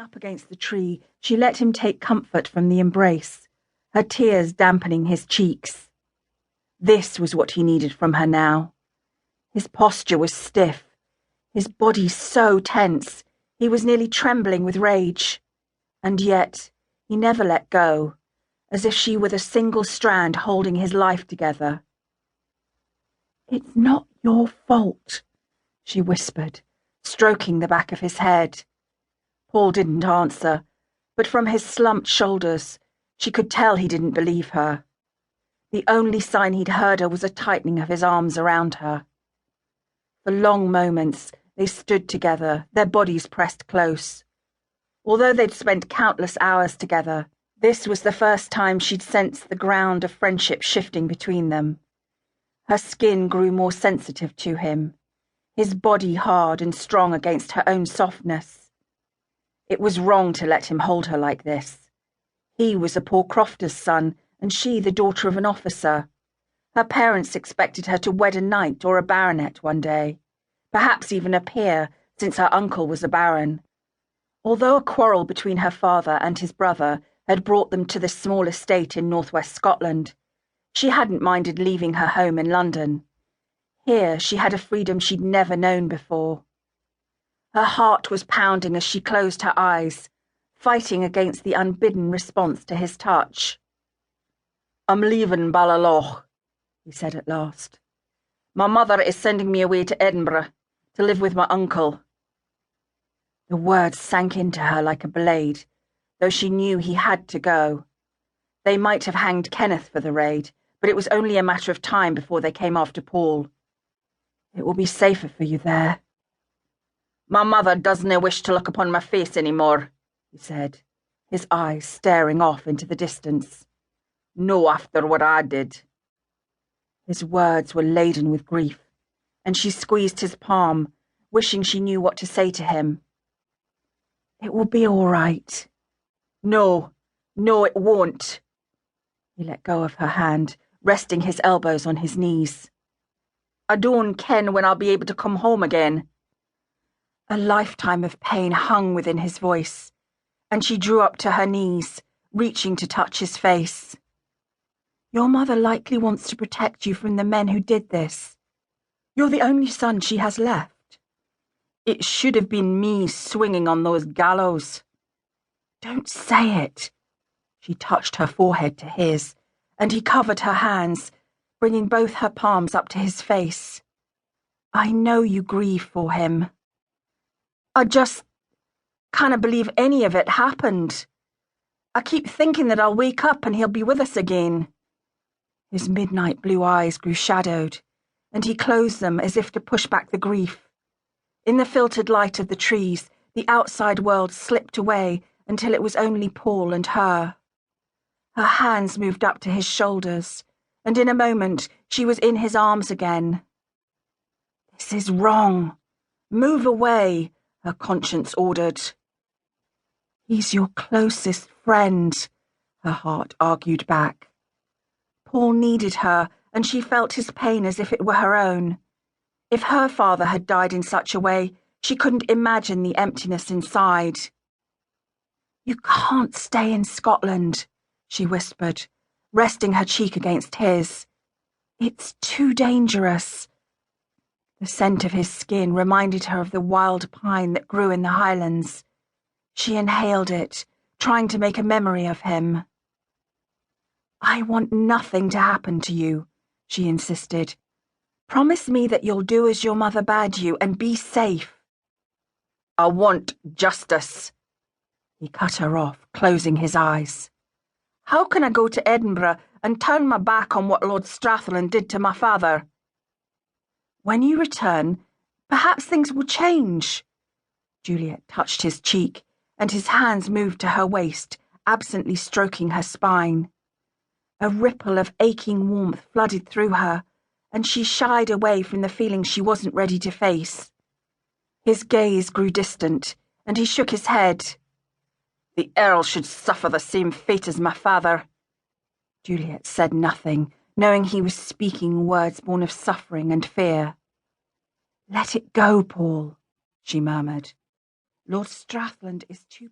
up against the tree, she let him take comfort from the embrace, her tears dampening his cheeks. This was what he needed from her now. His posture was stiff, his body so tense, he was nearly trembling with rage. And yet, he never let go, as if she were the single strand holding his life together. "It's not your fault," she whispered, stroking the back of his head. Paul didn't answer, but from his slumped shoulders, she could tell he didn't believe her. The only sign he'd heard her was a tightening of his arms around her. For long moments, they stood together, their bodies pressed close. Although they'd spent countless hours together, this was the first time she'd sensed the ground of friendship shifting between them. Her skin grew more sensitive to him, his body hard and strong against her own softness. It was wrong to let him hold her like this. He was a poor crofter's son, and she the daughter of an officer. Her parents expected her to wed a knight or a baronet one day, perhaps even a peer, since her uncle was a baron. Although a quarrel between her father and his brother had brought them to this small estate in northwest Scotland, she hadn't minded leaving her home in London. Here she had a freedom she'd never known before. Her heart was pounding as she closed her eyes, fighting against the unbidden response to his touch. "I'm leaving Balaloch," he said at last. "My mother is sending me away to Edinburgh to live with my uncle." The words sank into her like a blade, though she knew he had to go. They might have hanged Kenneth for the raid, but it was only a matter of time before they came after Paul. "It will be safer for you there." "My mother doesn't wish to look upon my face any more," he said, his eyes staring off into the distance. "No after what I did." His words were laden with grief, and she squeezed his palm, wishing she knew what to say to him. "It will be all right." No, it won't." He let go of her hand, resting his elbows on his knees. "I don't ken when I'll be able to come home again." A lifetime of pain hung within his voice, and she drew up to her knees, reaching to touch his face. "Your mother likely wants to protect you from the men who did this. You're the only son she has left." "It should have been me swinging on those gallows." "Don't say it." She touched her forehead to his, and he covered her hands, bringing both her palms up to his face. "I know you grieve for him." "I just can't believe any of it happened. I keep thinking that I'll wake up and he'll be with us again." His midnight blue eyes grew shadowed, and he closed them as if to push back the grief. In the filtered light of the trees, the outside world slipped away until it was only Paul and her. Her hands moved up to his shoulders, and in a moment she was in his arms again. "This is wrong. Move away," her conscience ordered. "He's your closest friend," her heart argued back. Paul needed her, and she felt his pain as if it were her own. If her father had died in such a way, she couldn't imagine the emptiness inside. "You can't stay in Scotland," she whispered, resting her cheek against his. "It's too dangerous." The scent of his skin reminded her of the wild pine that grew in the Highlands. She inhaled it, trying to make a memory of him. "I want nothing to happen to you," she insisted. "Promise me that you'll do as your mother bade you and be safe." "I want justice." He cut her off, closing his eyes. "How can I go to Edinburgh and turn my back on what Lord Strathallan did to my father?" "When you return, perhaps things will change." Juliette touched his cheek, and his hands moved to her waist, absently stroking her spine. A ripple of aching warmth flooded through her, and she shied away from the feeling she wasn't ready to face. His gaze grew distant, and he shook his head. "The earl should suffer the same fate as my father." Juliette said nothing, knowing he was speaking words born of suffering and fear. "Let it go, Paul," she murmured. "Lord Strathallan is too